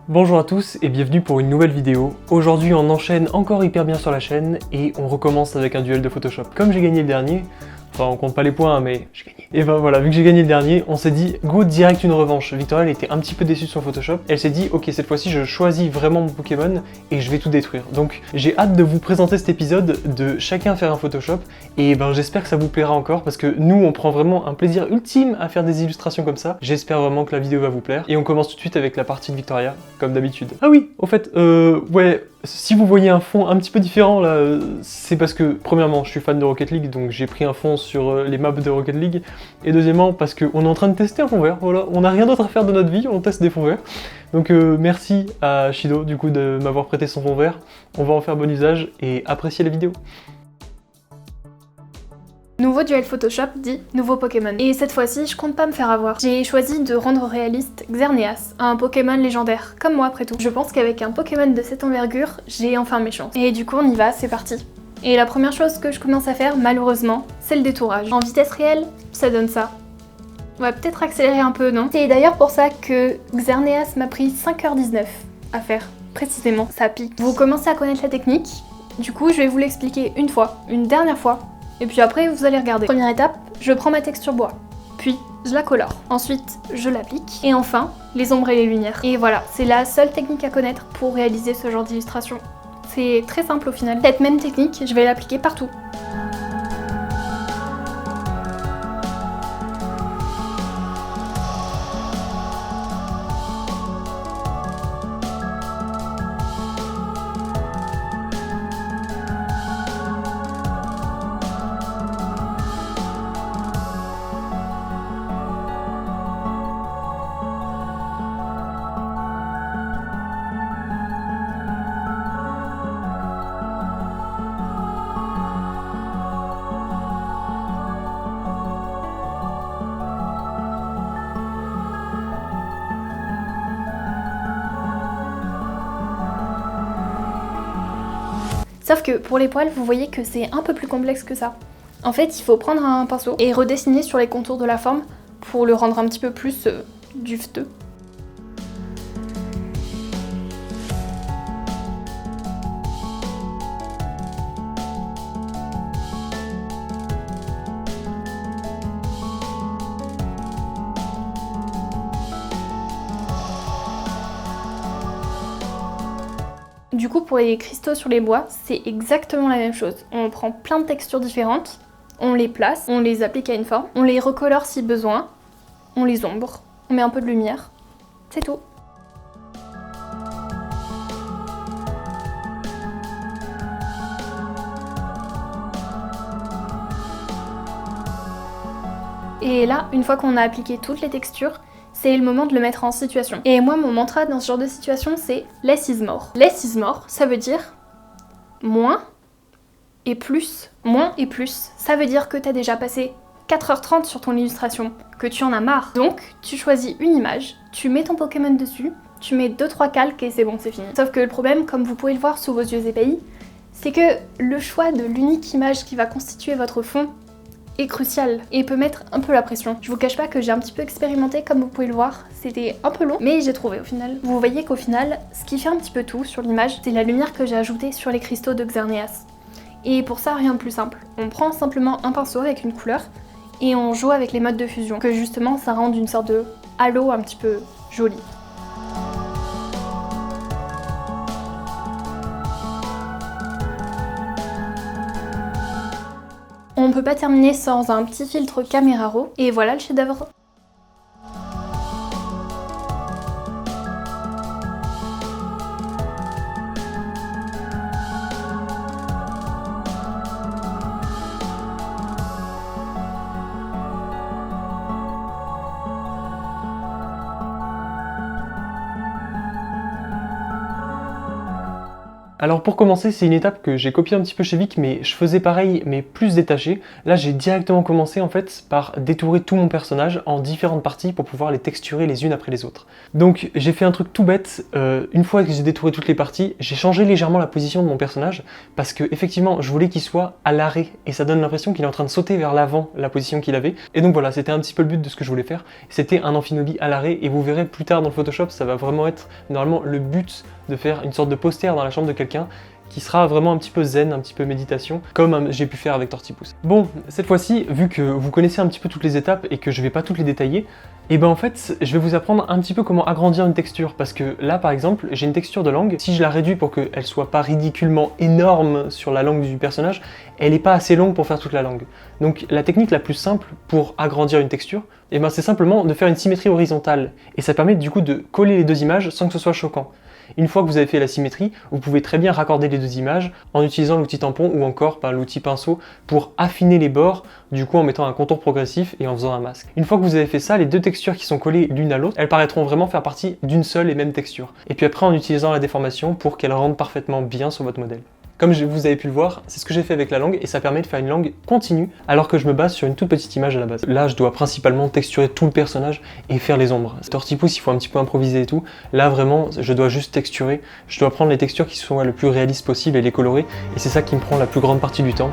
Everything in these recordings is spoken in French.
Bonjour à tous et bienvenue pour une nouvelle vidéo. Aujourd'hui on enchaîne encore hyper bien sur la chaîne et on recommence avec un duel de Photoshop. Comme j'ai gagné le dernier, enfin on compte pas les points mais j'ai gagné. Et ben voilà, vu que j'ai gagné le dernier, on s'est dit go direct une revanche. Victoria elle était un petit peu déçue sur Photoshop. Elle s'est dit ok cette fois-ci je choisis vraiment mon Pokémon et je vais tout détruire. Donc j'ai hâte de vous présenter cet épisode, de chacun faire un Photoshop et ben j'espère que ça vous plaira encore parce que nous on prend vraiment un plaisir ultime à faire des illustrations comme ça. J'espère vraiment que la vidéo va vous plaire et on commence tout de suite avec la partie de Victoria comme d'habitude. Ah oui, au fait, ouais, si vous voyez un fond un petit peu différent là, c'est parce que premièrement je suis fan de Rocket League donc j'ai pris un fond sur les maps de Rocket League et deuxièmement parce qu'on est en train de tester un fond vert, voilà, on n'a rien d'autre à faire de notre vie, on teste des fonds verts. Donc merci à Shido du coup de m'avoir prêté son fond vert, on va en faire bon usage et apprécier la vidéo. Nouveau duel Photoshop dit nouveau Pokémon. Et cette fois-ci, je compte pas me faire avoir. J'ai choisi de rendre réaliste Xerneas, un Pokémon légendaire, comme moi après tout. Je pense qu'avec un Pokémon de cette envergure, j'ai enfin mes chances. Et du coup on y va, c'est parti. Et la première chose que je commence à faire, malheureusement, c'est le détourage. En vitesse réelle, ça donne ça. On va peut-être accélérer un peu, non? C'est d'ailleurs pour ça que Xerneas m'a pris 5h19 à faire, précisément, ça pique. Vous commencez à connaître la technique, du coup je vais vous l'expliquer une fois, une dernière fois, et puis après vous allez regarder. Première étape, je prends ma texture bois, puis je la colore. Ensuite, je l'applique, et enfin, les ombres et les lumières. Et voilà, c'est la seule technique à connaître pour réaliser ce genre d'illustration. C'est très simple au final. Cette même technique, je vais l'appliquer partout. Sauf que pour les poils, vous voyez que c'est un peu plus complexe que ça. En fait, il faut prendre un pinceau et redessiner sur les contours de la forme pour le rendre un petit peu plus duveteux. Du coup, pour les cristaux sur les bois, c'est exactement la même chose. On prend plein de textures différentes, on les place, on les applique à une forme, on les recolore si besoin, on les ombre, on met un peu de lumière, c'est tout. Et là, une fois qu'on a appliqué toutes les textures, c'est le moment de le mettre en situation. Et moi, mon mantra dans ce genre de situation, c'est less is more. Less is more, ça veut dire moins et plus. Moins et plus, ça veut dire que t'as déjà passé 4h30 sur ton illustration, que tu en as marre. Donc, tu choisis une image, tu mets ton Pokémon dessus, tu mets 2-3 calques et c'est bon, c'est fini. Sauf que le problème, comme vous pouvez le voir sous vos yeux ébahis, c'est que le choix de l'unique image qui va constituer votre fond est crucial et peut mettre un peu la pression. Je vous cache pas que j'ai un petit peu expérimenté comme vous pouvez le voir, c'était un peu long mais j'ai trouvé au final. Vous voyez qu'au final, ce qui fait un petit peu tout sur l'image, c'est la lumière que j'ai ajoutée sur les cristaux de Xerneas. Et pour ça, rien de plus simple. On prend simplement un pinceau avec une couleur et on joue avec les modes de fusion, que justement ça rende une sorte de halo un petit peu joli. On peut pas terminer sans un petit filtre caméra raw, et voilà le chef-d'œuvre. Alors pour commencer, c'est une étape que j'ai copiée un petit peu chez Vic, mais je faisais pareil, mais plus détaché. Là, j'ai directement commencé en fait par détourer tout mon personnage en différentes parties pour pouvoir les texturer les unes après les autres. Donc j'ai fait un truc tout bête, une fois que j'ai détouré toutes les parties, j'ai changé légèrement la position de mon personnage, parce que effectivement, je voulais qu'il soit à l'arrêt, et ça donne l'impression qu'il est en train de sauter vers l'avant, la position qu'il avait. Et donc voilà, c'était un petit peu le but de ce que je voulais faire. C'était un amphinobi à l'arrêt, et vous verrez plus tard dans le Photoshop, ça va vraiment être normalement le but de faire une sorte de poster dans la chambre de quelqu'un qui sera vraiment un petit peu zen, un petit peu méditation, comme j'ai pu faire avec Tortipousse. Bon, cette fois-ci, vu que vous connaissez un petit peu toutes les étapes et que je vais pas toutes les détailler, et ben en fait, je vais vous apprendre un petit peu comment agrandir une texture, parce que là par exemple, j'ai une texture de langue, si je la réduis pour qu'elle soit pas ridiculement énorme sur la langue du personnage, elle est pas assez longue pour faire toute la langue. Donc la technique la plus simple pour agrandir une texture, et ben c'est simplement de faire une symétrie horizontale, et ça permet du coup de coller les deux images sans que ce soit choquant. Une fois que vous avez fait la symétrie, vous pouvez très bien raccorder les deux images en utilisant l'outil tampon ou encore l'outil pinceau pour affiner les bords, du coup en mettant un contour progressif et en faisant un masque. Une fois que vous avez fait ça, les deux textures qui sont collées l'une à l'autre, elles paraîtront vraiment faire partie d'une seule et même texture. Et puis après en utilisant la déformation pour qu'elle rentre parfaitement bien sur votre modèle. Comme vous avez pu le voir, c'est ce que j'ai fait avec la langue et ça permet de faire une langue continue alors que je me base sur une toute petite image à la base. Là, je dois principalement texturer tout le personnage et faire les ombres. Tortipousse, il faut un petit peu improviser et tout. Là, vraiment, je dois juste texturer. Je dois prendre les textures qui sont le plus réalistes possible et les colorer et c'est ça qui me prend la plus grande partie du temps.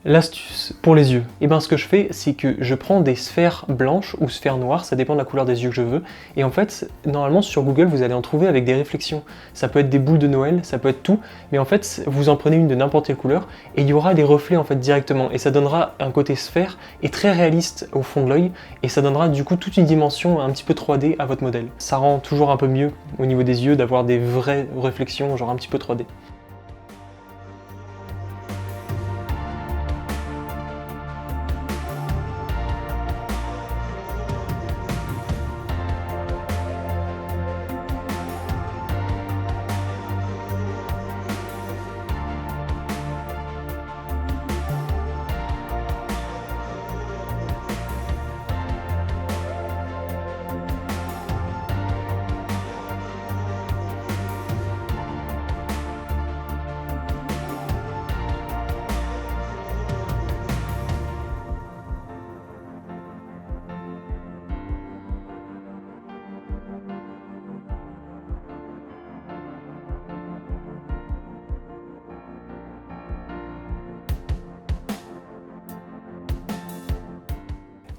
L'astuce pour les yeux, et ben ce que je fais, c'est que je prends des sphères blanches ou sphères noires, ça dépend de la couleur des yeux que je veux, et en fait, normalement sur Google, vous allez en trouver avec des réflexions. Ça peut être des boules de Noël, ça peut être tout, mais en fait, vous en prenez une de n'importe quelle couleur, et il y aura des reflets en fait directement, et ça donnera un côté sphère, et très réaliste au fond de l'œil, et ça donnera du coup toute une dimension un petit peu 3D à votre modèle. Ça rend toujours un peu mieux au niveau des yeux d'avoir des vraies réflexions, genre un petit peu 3D.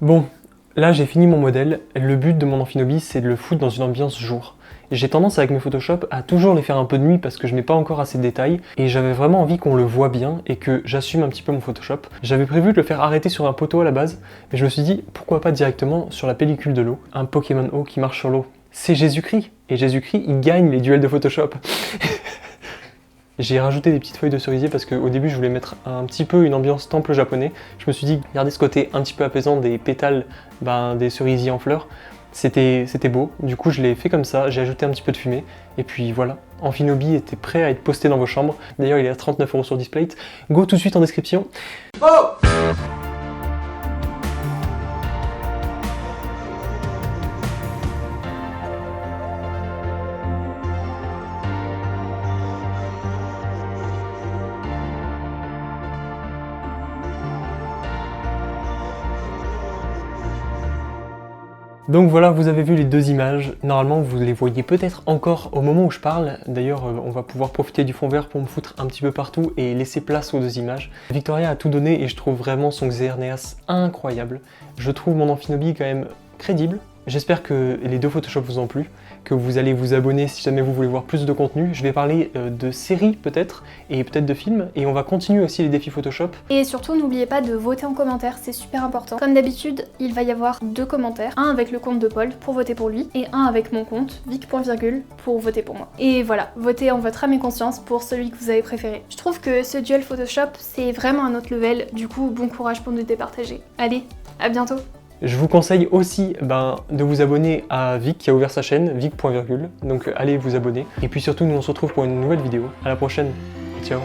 Bon, là j'ai fini mon modèle, le but de mon amphinobi c'est de le foutre dans une ambiance jour. J'ai tendance avec mes Photoshop à toujours les faire un peu de nuit parce que je n'ai pas encore assez de détails et j'avais vraiment envie qu'on le voit bien et que j'assume un petit peu mon Photoshop. J'avais prévu de le faire arrêter sur un poteau à la base, mais je me suis dit pourquoi pas directement sur la pellicule de l'eau, un Pokémon eau qui marche sur l'eau. C'est Jésus-Christ, et Jésus-Christ il gagne les duels de Photoshop. J'ai rajouté des petites feuilles de cerisier parce qu'au début je voulais mettre un petit peu une ambiance temple japonais. Je me suis dit, regardez ce côté un petit peu apaisant des pétales des cerisiers en fleurs. C'était beau, du coup je l'ai fait comme ça, j'ai ajouté un petit peu de fumée, et puis voilà. Amphinobi était prêt à être posté dans vos chambres. D'ailleurs il est à 39 € sur Displate. Go tout de suite en description. Oh! Donc voilà, vous avez vu les deux images. Normalement, vous les voyez peut-être encore au moment où je parle. D'ailleurs, on va pouvoir profiter du fond vert pour me foutre un petit peu partout et laisser place aux deux images. Victoria a tout donné et je trouve vraiment son Xerneas incroyable. Je trouve mon amphinobi quand même crédible, J'espère que les 2 Photoshop vous ont plu, que vous allez vous abonner si jamais vous voulez voir plus de contenu. Je vais parler de séries peut-être, et peut-être de films, et on va continuer aussi les défis Photoshop. Et surtout, n'oubliez pas de voter en commentaire, c'est super important. Comme d'habitude, il va y avoir 2 commentaires, un avec le compte de Paul pour voter pour lui, et un avec mon compte, vic.virgule, pour voter pour moi. Et voilà, votez en votre âme et conscience pour celui que vous avez préféré. Je trouve que ce duel Photoshop, c'est vraiment un autre level, du coup, bon courage pour nous départager. Allez, à bientôt! Je vous conseille aussi de vous abonner à Vic qui a ouvert sa chaîne, vic.virgule, donc allez vous abonner. Et puis surtout, nous on se retrouve pour une nouvelle vidéo. À la prochaine, ciao!